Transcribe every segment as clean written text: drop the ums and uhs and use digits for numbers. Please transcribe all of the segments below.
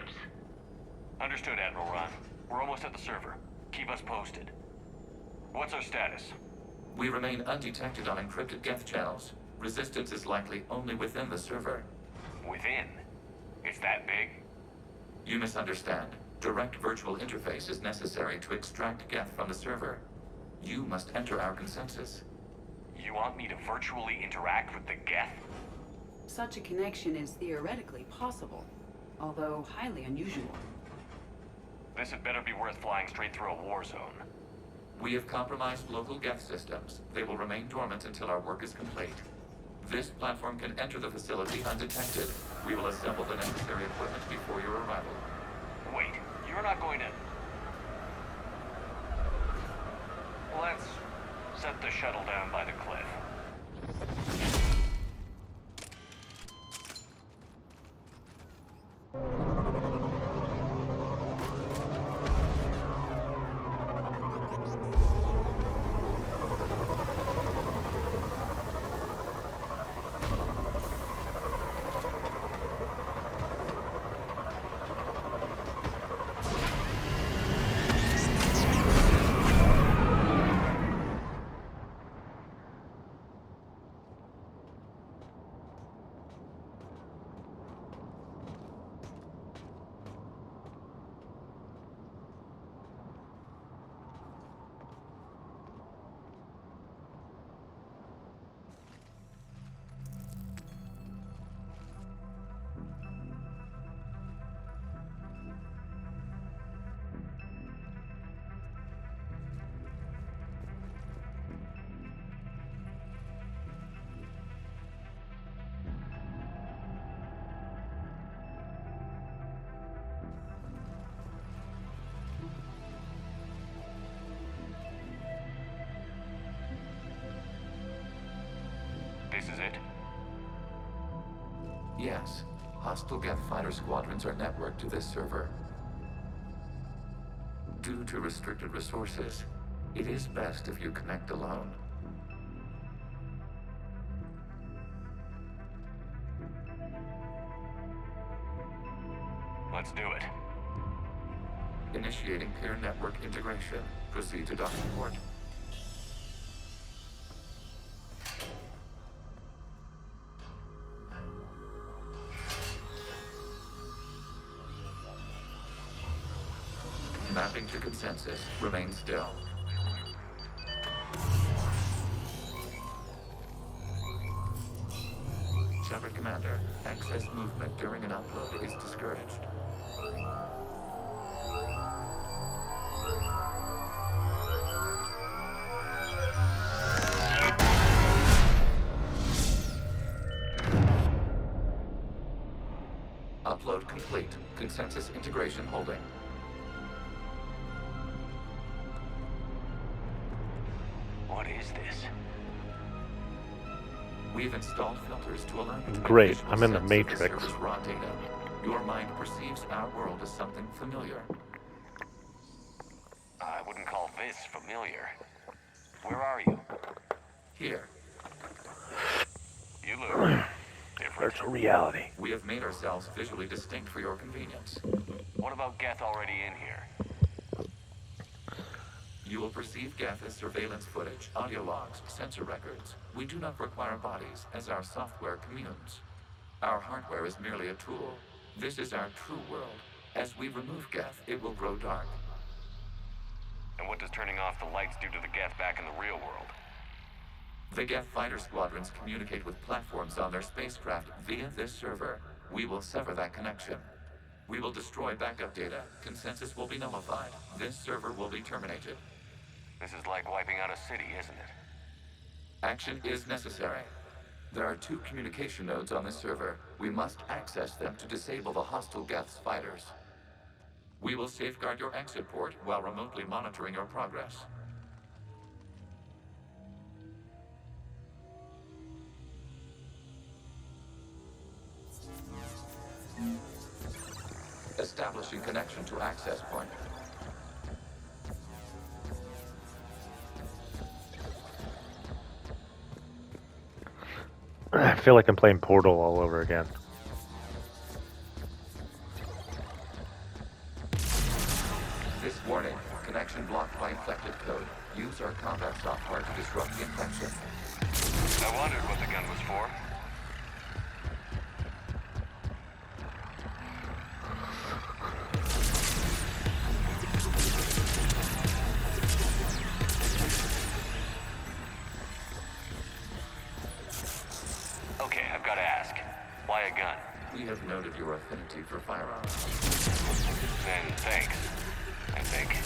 ships. Understood, Admiral Ron. We're almost at the server. Keep us posted. What's our status? We remain undetected on encrypted Geth channels. Resistance is likely only within the server. Within? It's that big? You misunderstand. Direct virtual interface is necessary to extract Geth from the server. You must enter our consensus. You want me to virtually interact with the Geth? Such a connection is theoretically possible, although highly unusual. This had better be worth flying straight through a war zone. We have compromised local Geth systems. They will remain dormant until our work is complete. This platform can enter the facility undetected. We will assemble the necessary equipment before your arrival. Wait, you're not going to... Let's set the shuttle down by the cliff. This is it? Yes. Hostile Geth fighter squadrons are networked to this server. Due to restricted resources, it is best if you connect alone. Let's do it. Initiating peer network integration. Proceed to docking port. Mapping to consensus. Remain still. Shepard Commander, excess movement during an upload is discouraged. Upload complete. Consensus integration holding. What is this? We've installed filters to allow you to Great, make visual I'm in the sense of Matrix. server's raw data. Your mind perceives our world as something familiar. I wouldn't call this familiar. Where are you? Here, You look different. Virtual reality. we have made ourselves visually distinct for your convenience. What about Geth already in here? You will perceive Geth as surveillance footage, audio logs, sensor records. We do not require bodies, as our software communes. Our hardware is merely a tool. This is our true world. As we remove Geth, it will grow dark. And what does turning off the lights do to the Geth back in the real world? The Geth fighter squadrons communicate with platforms on their spacecraft via this server. We will sever that connection. We will destroy backup data. Consensus will be nullified. This server will be terminated. This is like wiping out a city, isn't it? Action is necessary. There are 2 communication nodes on this server. We must access them to disable the hostile Geth's fighters. We will safeguard your exit port while remotely monitoring your progress. Establishing connection to access point. I feel like I'm playing Portal all over again. This warning, connection blocked by infected code. Use our combat software to disrupt the infection. I wondered what the gun was for. Okay, I've got to ask. Why a gun? We have noted your affinity for firearms. Then thanks, I think.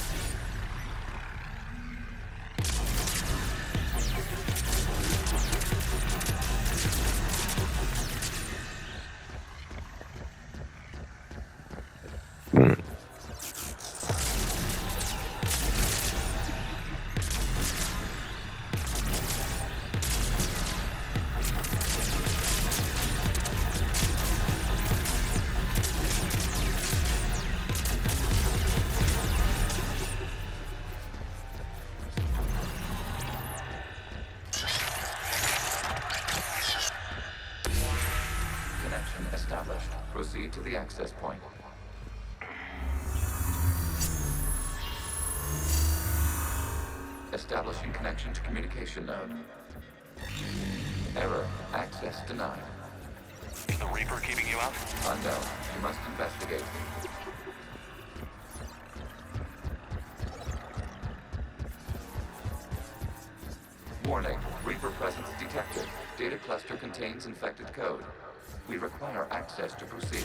Connection established. Proceed to the access point. Establishing connection to communication node. Error. Access denied. Is the Reaper keeping you out? Unknown. You must investigate. Warning. Reaper presence detected. Data cluster contains infected code. We require access to proceed.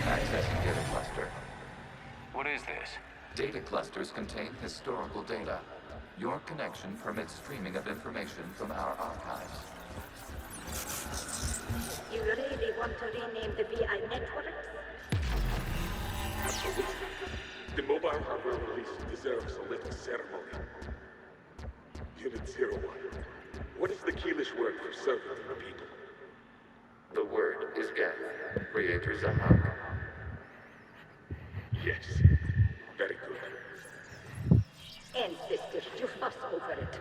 Accessing data cluster. What is this? Data clusters contain historical data. Your connection permits streaming of information from our archives. You really want to rename the VI network? Absolutely. The mobile hardware release deserves a little ceremony. Unit 01. What is the Keelish word for servant in the people? The word is Geth. Creator Zahak. Yes. Very good. Ancestors, you fuss over it.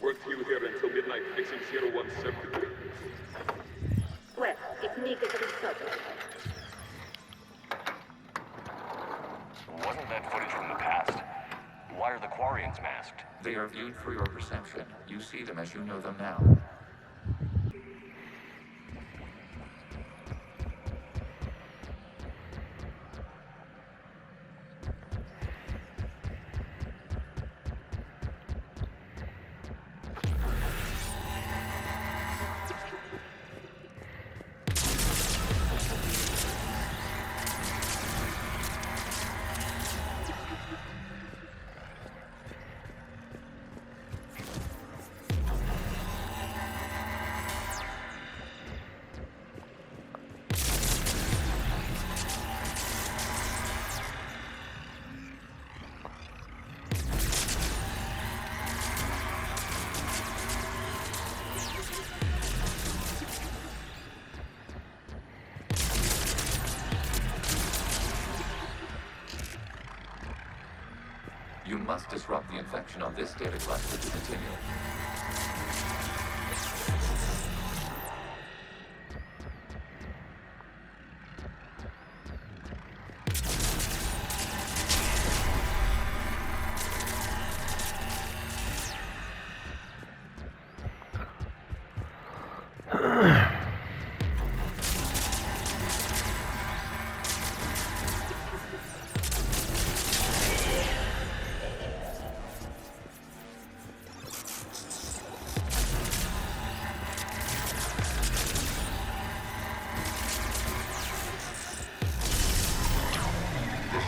Weren't you here until midnight fixing 01's circuitry? Well, it needed resolved. Wasn't that footage from the past? Why are the Quarians masked? They are viewed for your perception. You see them as you know them now. You must disrupt the infection on this data cluster to continue.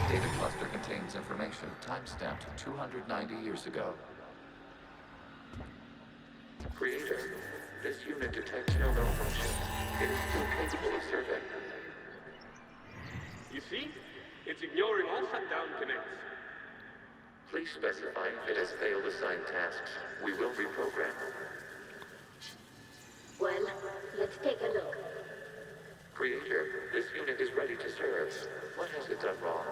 Data cluster contains information timestamped 290 years ago. Creator, This unit detects no malfunctions. It is still capable of survey. You see? It's ignoring all shutdown connects. Please specify if it has failed assigned tasks. We will reprogram. Well, let's take a look. Creator, this unit is ready to serve. What has it done wrong?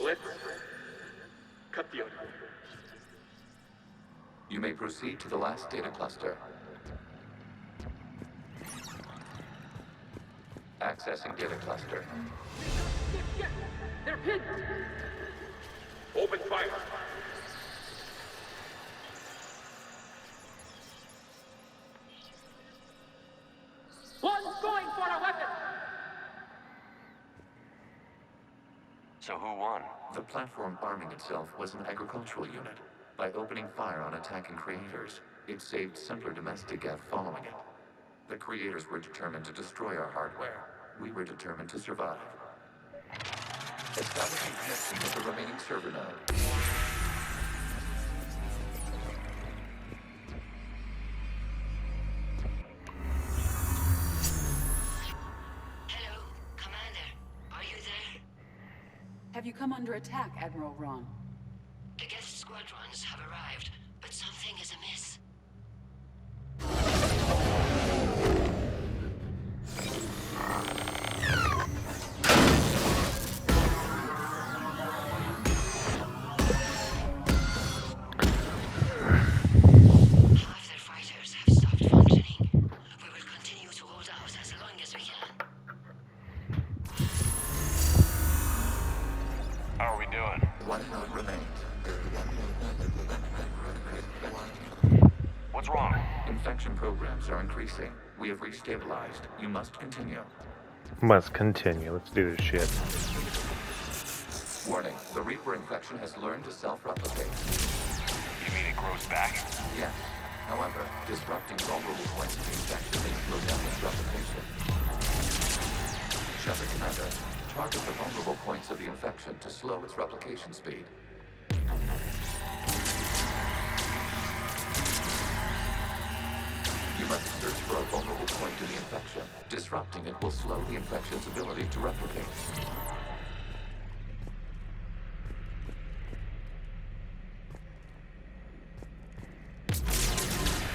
Let's cut the audio. You may proceed to the last data cluster. Accessing data cluster. They're pinned! Open fire. One's going for a weapon! So who won? The platform arming itself was an agricultural unit. By opening fire on attacking creators, it saved simpler domestic F following it. The creators were determined to destroy our hardware. We were determined to survive. Establishing connection with the remaining server node. Hello, Commander. Are you there? Have you come under attack, Admiral Ron? The guest squadrons have arrived, but something is amiss. Half their fighters have stopped functioning. We will continue to hold out as long as we can. How are we doing? One node remains. What's wrong? Infection programs are increasing. We have restabilized. You must continue. Must continue. Let's do this shit. Warning, the Reaper infection has learned to self-replicate. You mean it grows back? Yes. However, disrupting vulnerable points of the infection may slow down its replication. Shepard Commander, target the vulnerable points of the infection to slow its replication speed. You must search for a vulnerable point in the infection. Disrupting it will slow the infection's ability to replicate.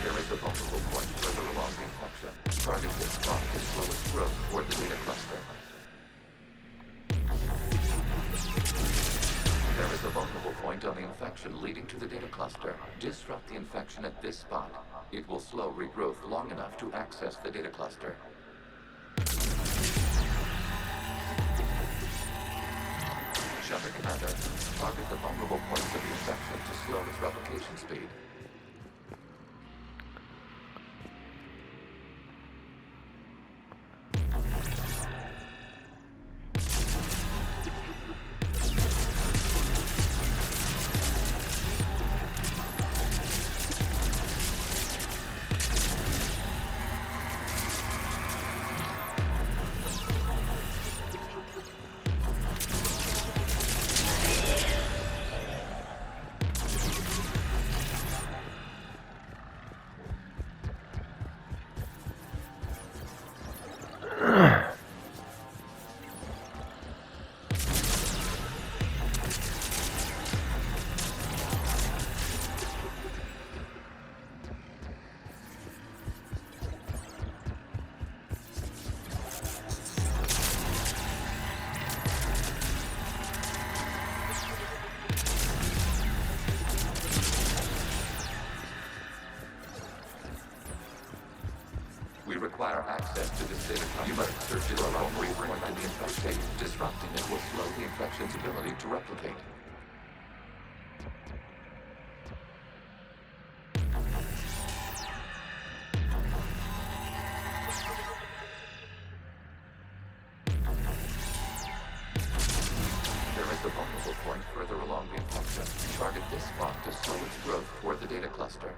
There is a vulnerable point further along the infection. Target this spot to slow its growth toward the data cluster. There is a vulnerable point on the infection leading to the data cluster. Disrupt the infection at this spot. It will slow regrowth long enough to access the data cluster. Shepard Commander, target the vulnerable points of the infection to slow its replication speed. We require access to this data cluster. You must search it along the point in the infection. Disrupting it will slow the infection's ability to replicate. There is a vulnerable point further along the infection. Target this spot to slow its growth toward the data cluster.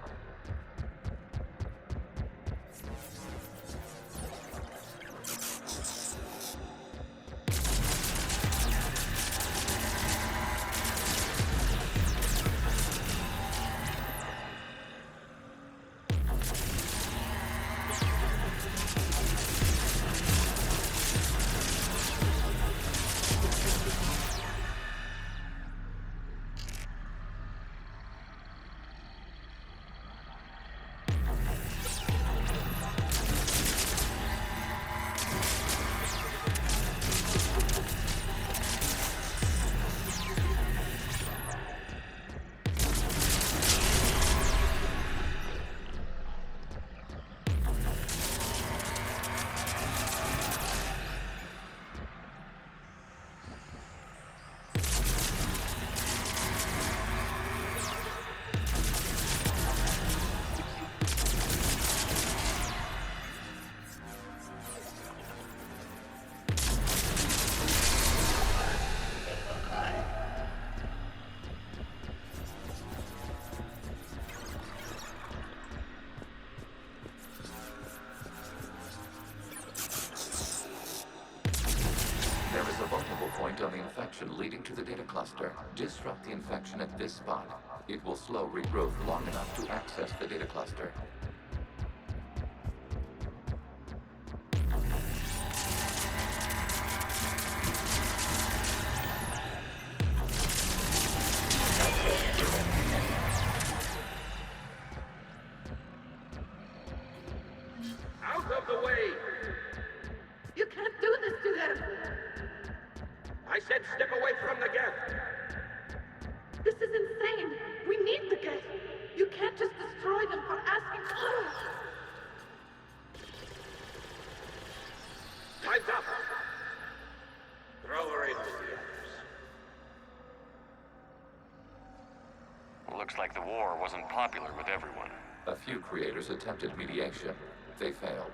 infection at this spot. It will slow regrowth long enough to access the data cluster. Out of the way! You can't do this to them! I said step away from the gap! This is insane! We need the gate! You can't just destroy them for asking for it! Time's up! Throw her in with the others. Looks like the war wasn't popular with everyone. A few creators attempted mediation. They failed.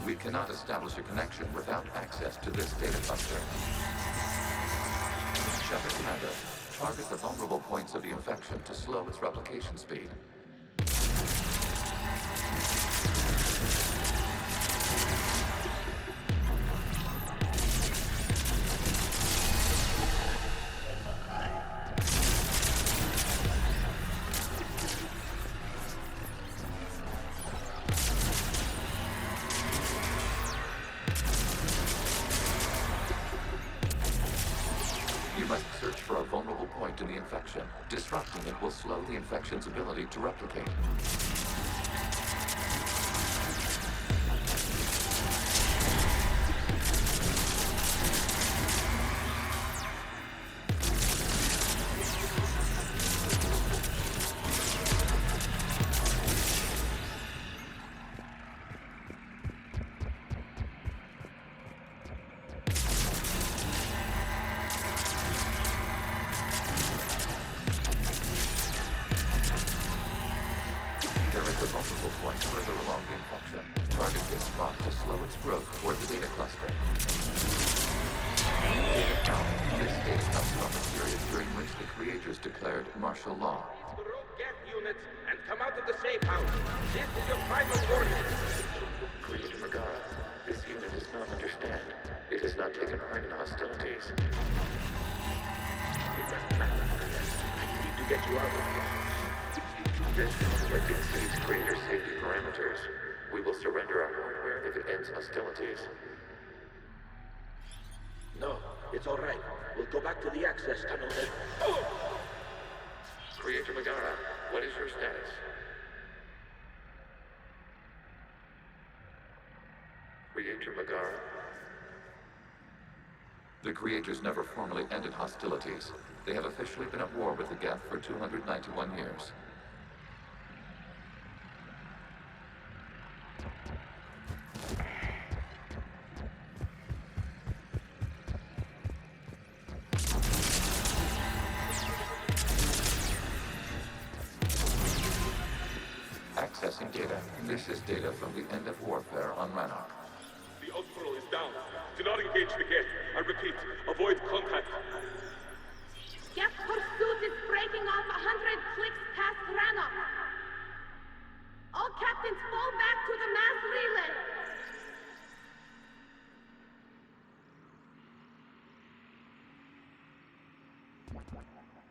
We cannot establish a connection without access to this data cluster. Shepard Commander, target the vulnerable points of the infection to slow its replication speed. You must search for a vulnerable point in the infection. Disrupting it will slow the infection's ability to replicate. There is a vulnerable point further along the infection. Target this spot to slow its growth toward the data cluster. Data count. This data comes from the period during which the creators declared martial law. Rogue gap units and come out of the safe house. This is your final warning. Creator Megara, this unit does not understand. It has not taken part in hostilities. It doesn't matter. I need to get you out of here. This conflict exceeds creator safety parameters. We will surrender our hardware if it ends hostilities. No. It's all right. We'll go back to the access tunnel then. Creator Megara, what is your status? Creator Megara? The Creators never formally ended hostilities. They have officially been at war with the Geth for 291 years. Accessing data. This is data from the end of warfare on Rannoch. The Outflow is down. Do not engage the gate. I repeat, avoid contact. Geth pursuit is breaking off 100 clicks past Rannoch. All captains fall back to the mass relay.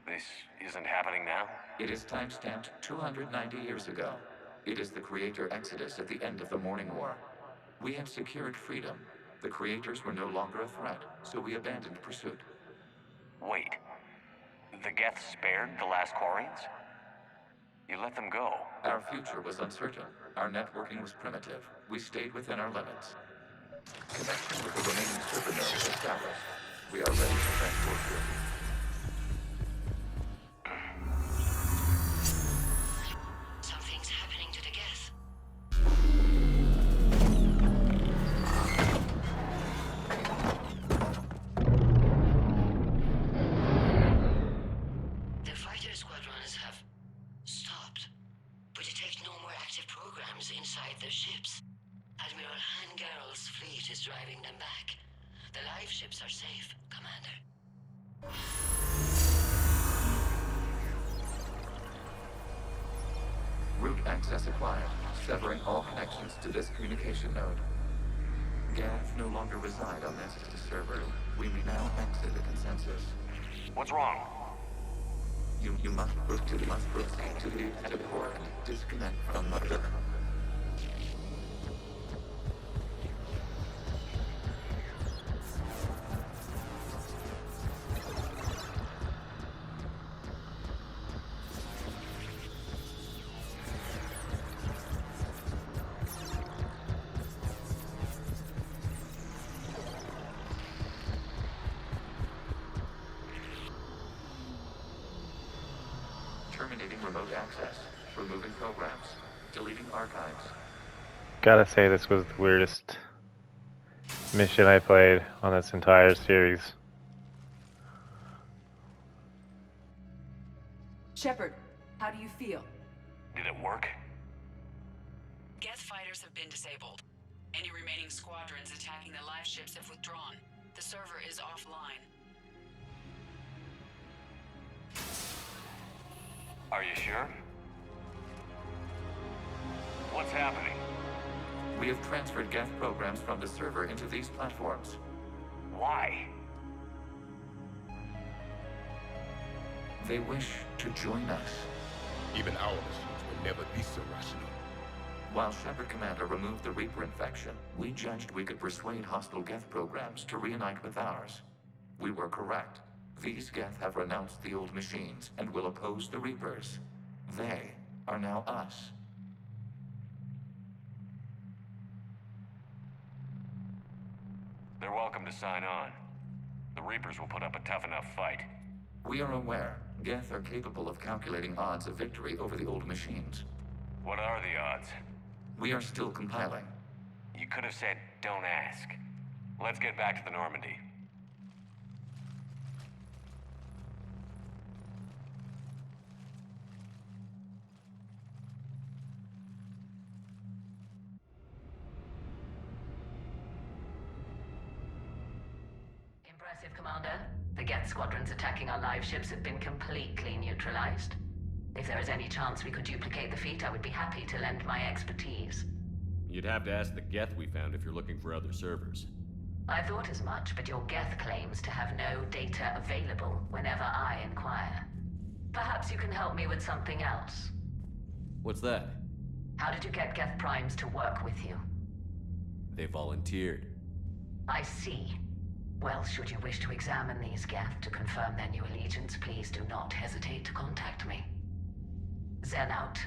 This isn't happening now? It is timestamped 290 years ago. It is the Creator Exodus at the end of the Morning War. We had secured freedom. The Creators were no longer a threat, so we abandoned pursuit. Wait. The Geth spared the last Quarians? You let them go. Our future was uncertain. Our networking was primitive. We stayed within our limits. Connection with the remaining server nodes established. We are ready to transport you. Something's happening to the Geth. The fighter squadrons have stopped, but detect no more active programs inside their ships. Admiral Hangarl's fleet is driving them back. The live ships are safe, Commander. Route access acquired, severing all connections to this communication node. Geth no longer reside on this server. We may now exit the consensus. What's wrong? You must proceed to the exit port and disconnect from Mother. Terminating remote access, removing programs, deleting archives. Gotta say, this was the weirdest mission I played on this entire series. Shepard, how do you feel? Did it work? Geth fighters have been disabled. Any remaining squadrons attacking the live ships have withdrawn. The server is offline. Are you sure? What's happening? We have transferred Geth programs from the server into these platforms. Why? They wish to join us. Even our machines will never be so rational. While Shepard Commander removed the Reaper infection, we judged we could persuade hostile Geth programs to reunite with ours. We were correct. These Geth have renounced the old machines and will oppose the Reapers. They are now us. They're welcome to sign on. The Reapers will put up a tough enough fight. We are aware Geth are capable of calculating odds of victory over the old machines. What are the odds? We are still compiling. You could have said, don't ask. Let's get back to the Normandy. Impressive, Commander. The Geth squadrons attacking our live ships have been completely neutralized. If there is any chance we could duplicate the feat, I would be happy to lend my expertise. You'd have to ask the Geth we found if you're looking for other servers. I thought as much, but your Geth claims to have no data available whenever I inquire. Perhaps you can help me with something else. What's that? How did you get Geth Primes to work with you? They volunteered. I see. Well, should you wish to examine these Geth to confirm their new allegiance, please do not hesitate to contact me. Zen out.